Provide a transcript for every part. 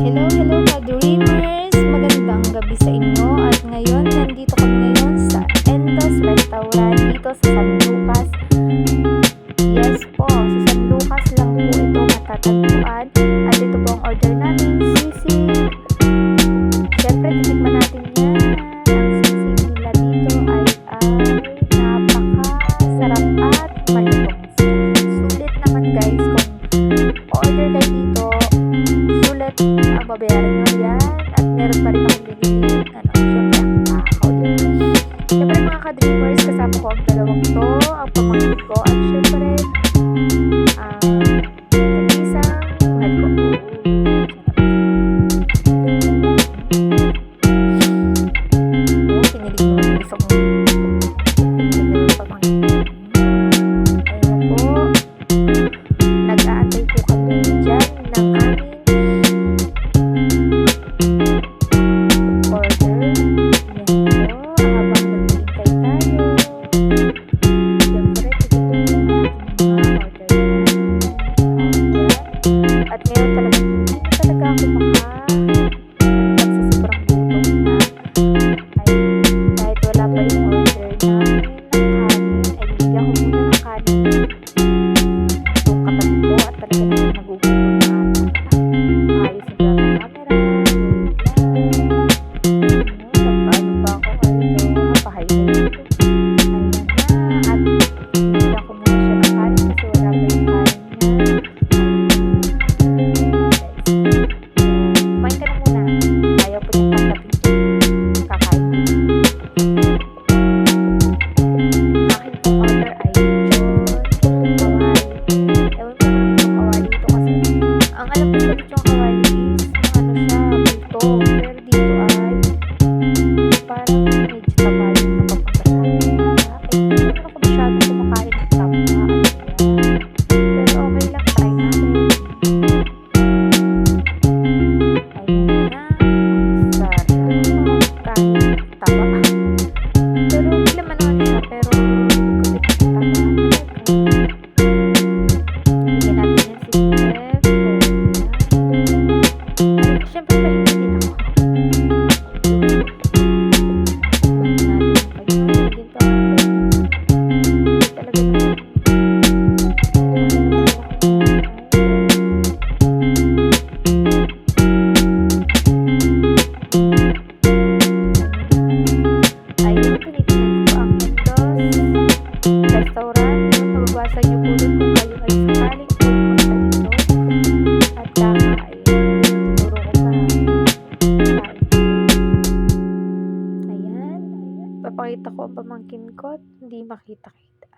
Hello, hello ka-dreamers! Magandang gabi sa inyo at ngayon, nandito kami ngayon sa Endos Restaurant dito sa San Lucas. Yes po, sa San Lucas lang po ito matatagpuan at ito po ang order namin, sisig. Siyempre, titikman natin yan. Ang sisig nila dito ay napakasarap at malutong. Sulit naman guys, kung order kayo dito, sulit ang babayaran nyo yan at meron pa rin akong binili syempre ang takaw din. Syempre mga ka-dreamers, kasama ko ang dalawang to, ang pamangkin ko at syempre ang nag-isang mahal ko. Pinilig ko ng isang pamangkin. Ayan po, nag-aantay po kami dyan ng aming order. Yan po, habang maghihintay tayo. Siyempre, titignan natin yung mga order na. At ngayon talaga, hindi na talaga ako sa sobrang gutom na. Ay, kahit wala pa yung order namin ng kanin, ay bibigyan ko muna ng kanin yung katabi ko at talaga naman nagugutom na. Ayos na ba ang camera? Nagpaano ba ako? Pahihay ko. Ayan na. At bigyan ko muna siya ng kanin kasi wala pa yung kanin niya. Kumain ka na muna. Ayaw po yung katabi. Kakain. Akin pong order ay lechon kawali. Ewan ko kung lechon kawali ito kasi ang alam ko sa lechon kawali is ano siya, bulto. Pero dito ay parang medyo taba yung napapunta sa akin. Hindi naman ako masyadong kumakain ng taba. Pero okay lang, try natin. Ayan na. Ang sarap kahit taba. Pero hindi naman siya. Pero kapit ng taba. Bigyan natin yan si Chef. Siyempre pahinga din ako. Kumain natin yung kanya. Dito. Talaga naman. Ayun, tinitingnan ko ang Endos Restaurant. Yung mababasa niyo po doon kung kayo ay sakaling pupunta dito at kakain. Siguro ko pa kain. Ayan. Papakita ko ang pamangkin ko at hindi makita-kita.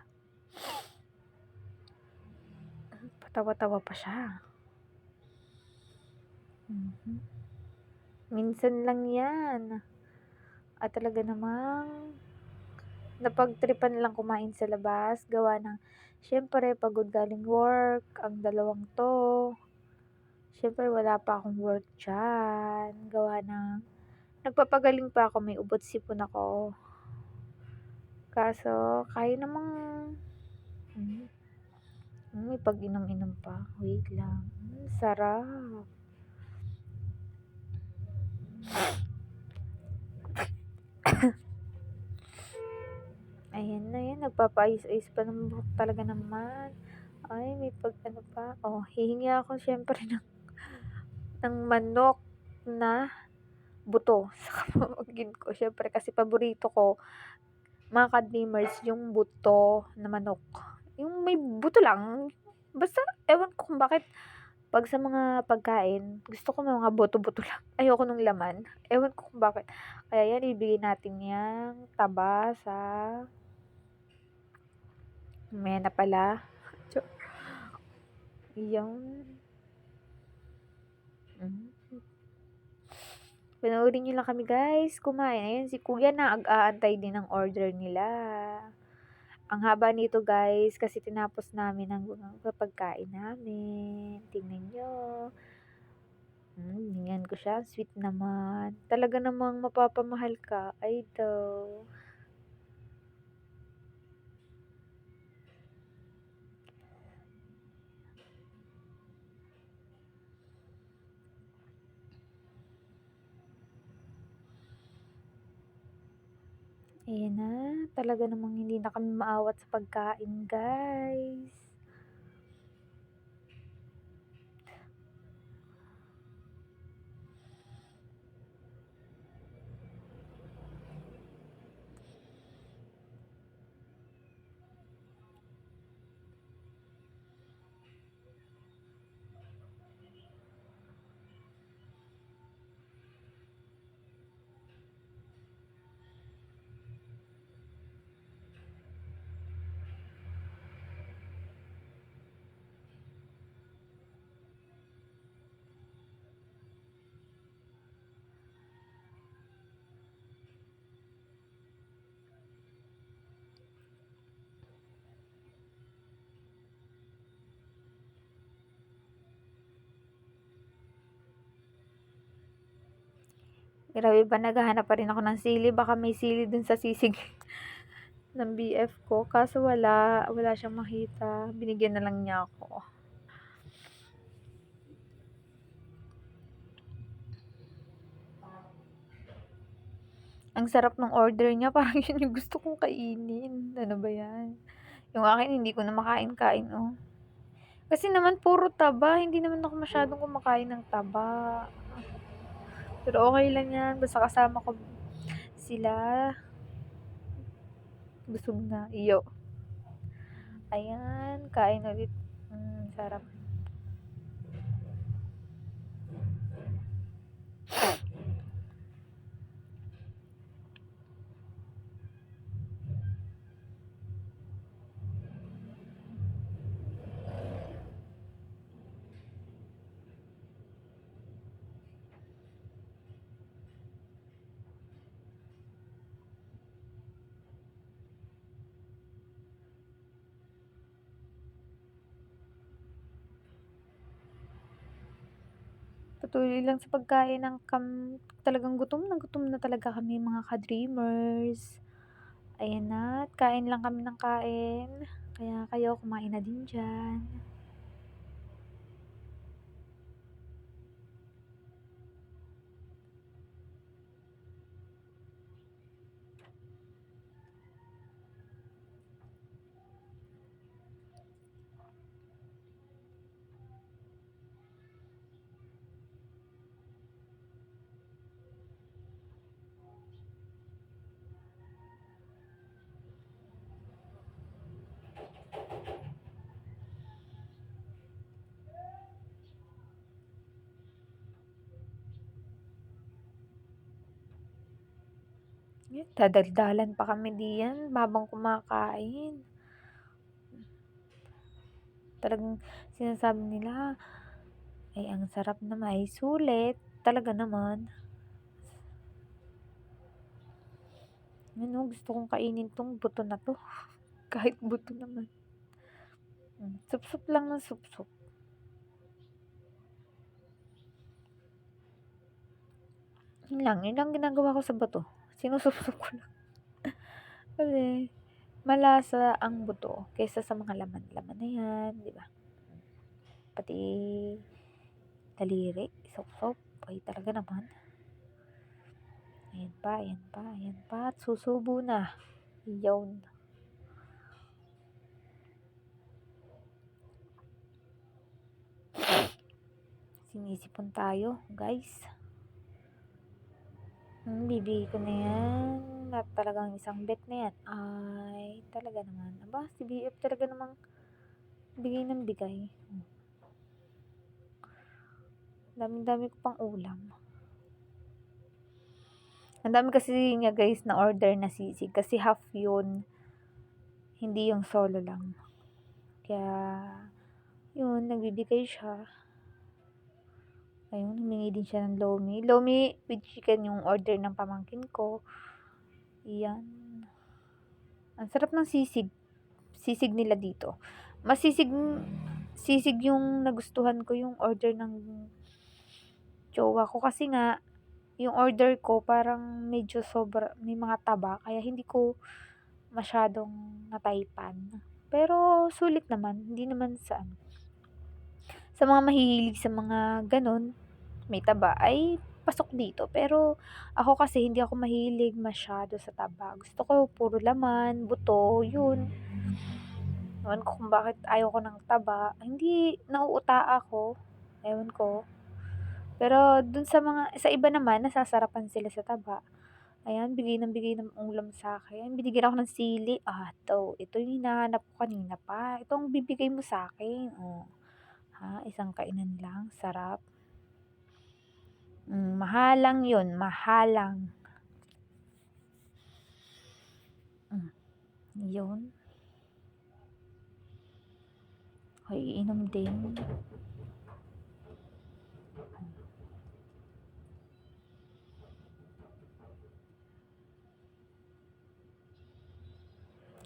Patawa-tawa pa siya. Minsan lang yan. At talaga namang napagtripan lang kumain sa labas. Gawa ng, syempre, pagod galing work, ang dalawang to. Syempre, wala pa akong work dyan. Gawa ng, nagpapagaling pa ako, may ubot sipon ako. Kaso, kaya namang, may pag-inom-inom pa. Wait lang. Sarap. Ayan na yan, nagpapaayos-ayos pa ng buhok talaga naman. Ay, may ano pa. Oh, hihingi ako syempre ng manok na buto sa pamangkin ko. Syempre kasi paborito ko, mga ka-dreamers, yung buto na manok. Yung may buto lang. Basta, ewan ko kung bakit pag sa mga pagkain, gusto ko may mga buto-buto lang. Ayoko nung laman. Ewan ko kung bakit. Kaya yan, ibigay natin yung taba sa mena pala. Yung panoorin nyo lang kami guys. Kumain. Ayun, si kuya na aantay din ng order nila. Ang haba nito guys kasi tinapos namin ang pagkain namin. Tingnan nyo. Tingnan ko siya. Sweet naman. Talaga namang mapapamahal ka. Ay daw. Ayan na, talaga namang hindi na kami maawat sa pagkain, guys. Grabe ba, naghahanap pa rin ako ng sili, baka may sili dun sa sisig ng BF ko, kaso wala siyang makita, binigyan na lang niya ako. Ang sarap ng order niya, parang yun yung gusto kong kainin. Ano ba yan? Yung akin, hindi ko na makain-kain, oh. Kasi naman, puro taba. Hindi naman ako masyadong kumakain ng taba. Pero okay lang yan. Basta kasama ko sila. Busog na. Iyo. Ayan, kain ulit. Sarap. Patuloy lang sa pagkain ng talagang gutom na talaga kami mga ka-dreamers. Ayan na, at kain lang kami ng kain. Kaya kayo kumain na din dyan. Dadaldalan pa kami diyan habang kumakain. Talagang sinasabi nila, ay ang sarap na may sulit. Talaga naman. Ano, gusto kong kainin tong buto na to. Kahit buto naman. Sup-sup lang ng sup-sup. Yun lang ginagawa ko sa buto. Sinusup-sup ko lang. Kasi, malasa ang buto kaysa sa mga laman-laman na yan, di ba? Pati daliri, sup-sup. Ay, talaga naman. Ayan pa. At susubo na. Yun. Sinisipon tayo, guys. Bibigay ko na yan. At talagang isang bet na yan. Ay, talaga naman. Aba, si BF talaga namang bigay ng bigay. Dami-dami ko pang ulam. Ang dami kasi niya, guys, na order na sisig. Kasi half yun. Hindi yung solo lang. Kaya, yun, nagbibigay siya. Ayun, humingi din siya ng lomi. Lomi with chicken yung order ng pamangkin ko. Yan. Ang sarap ng sisig. Sisig nila dito. Mas sisig yung nagustuhan ko yung order ng jowa ko. Kasi nga, yung order ko parang medyo sobra, may mga taba. Kaya hindi ko masyadong nataypan. Pero sulit naman. Hindi naman sa mga mahihilig sa mga ganon, may taba, ay pasok dito. Pero ako kasi hindi ako mahilig masyado sa taba. Gusto ko puro laman, buto, yun. Ewan ko kung bakit ayaw ko ng taba. Hindi, nauuta ako. Ewan ko. Pero dun sa iba naman, nasasarapan sila sa taba. Ayan, bigay ng ulam sa akin. Binigyan ako ng sili. Ito yung hinahanap ko kanina pa. Ito ang bibigay mo sa akin. Oh, ha, isang kainan lang. Sarap. Mahalang yun, mahalang. Yun. Hoy, inom din.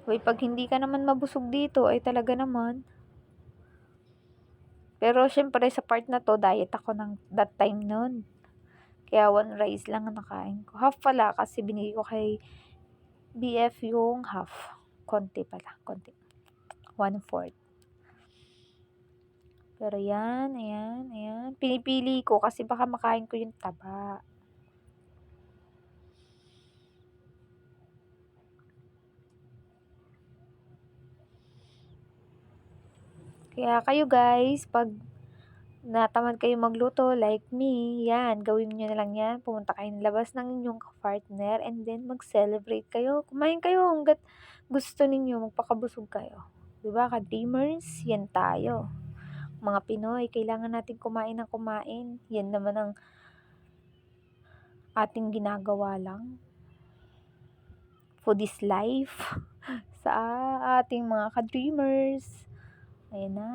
Hoy, pag hindi ka naman mabusog dito, ay talaga naman. Pero syempre sa part na 'to, diet ako ng that time nun. Kaya 1 rice lang ang nakain ko. Half pala kasi binigay ko kay BF yung half. Konti pala, konti. 1/4. Pero yan, ayan. Pinipili ko kasi baka makain ko yung taba. Kaya kayo guys, pag natamad kayo magluto like me, yan, gawin niyo na lang yan. Pumunta kayo ng labas ng inyong partner and then mag-celebrate kayo. Kumain kayo hangga't gusto ninyo, magpakabusog kayo. Diba, ka-dreamers? Yan tayo. Mga Pinoy, kailangan natin kumain ng kumain. Yan naman ang ating ginagawa lang. Food is life. Sa ating mga ka-dreamers. Ayan na.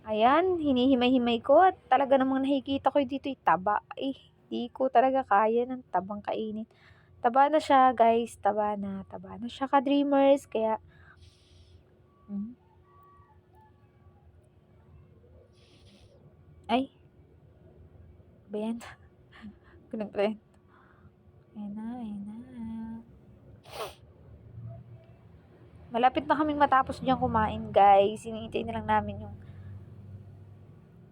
Ayan, hinihimay-himay ko at talaga namang nakikita ko dito yung taba. Di ko talaga kaya ng tabang kainin. Taba na siya, guys. Taba na siya, ka-dreamers. Kaya, ay, ba yan? Pinag-trend. Ayan na. Malapit na kaming matapos dyan kumain, guys. Hinihintay na lang namin yung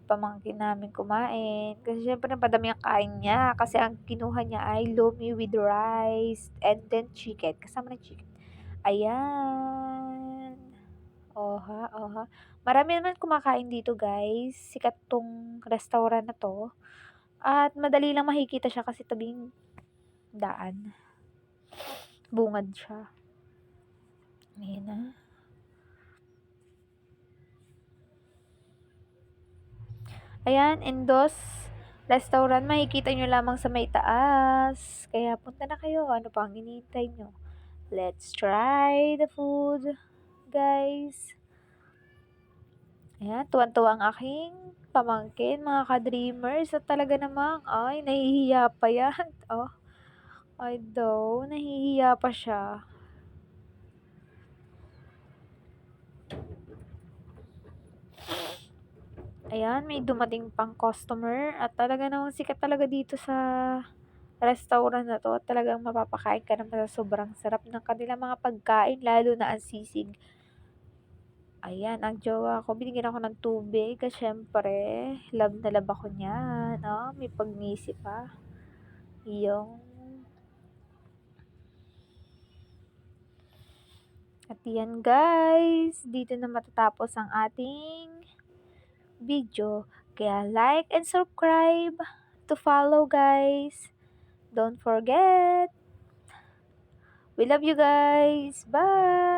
pamangkin namin kumain. Kasi syempre napadami ang kain niya. Kasi ang kinuha niya ay lomi with rice and then chicken. Kasama ng chicken. Ayan. Oha. Marami naman kumakain dito, guys. Sikat tong restaurant na to. At madali lang makikita siya kasi tabing daan. Bungad siya. Ayan na. Ayan, Endos Restaurant, makikita nyo lamang sa may taas. Kaya punta na kayo. Ano pang hinihintay nyo? Let's try the food, guys. Ayan, tuwan-tuwa ang aking pamangkin, mga ka-dreamers. At talaga namang, ay, nahihiya pa yan. Oh, ay daw, nahihiya pa siya. Ayan, may dumating pang customer at talaga namang sikat talaga dito sa restaurant na 'to at talagang mapapakain ka naman sa sobrang sarap ng kanilang mga pagkain lalo na ang sisig. Ayan, ang jowa ko binigyan ako ng tubig kasi siyempre love na love ako niyan, may pagngisi pa. Yung at yan guys, dito na matatapos ang ating video. Kaya like and subscribe to follow guys. Don't forget. We love you guys. Bye!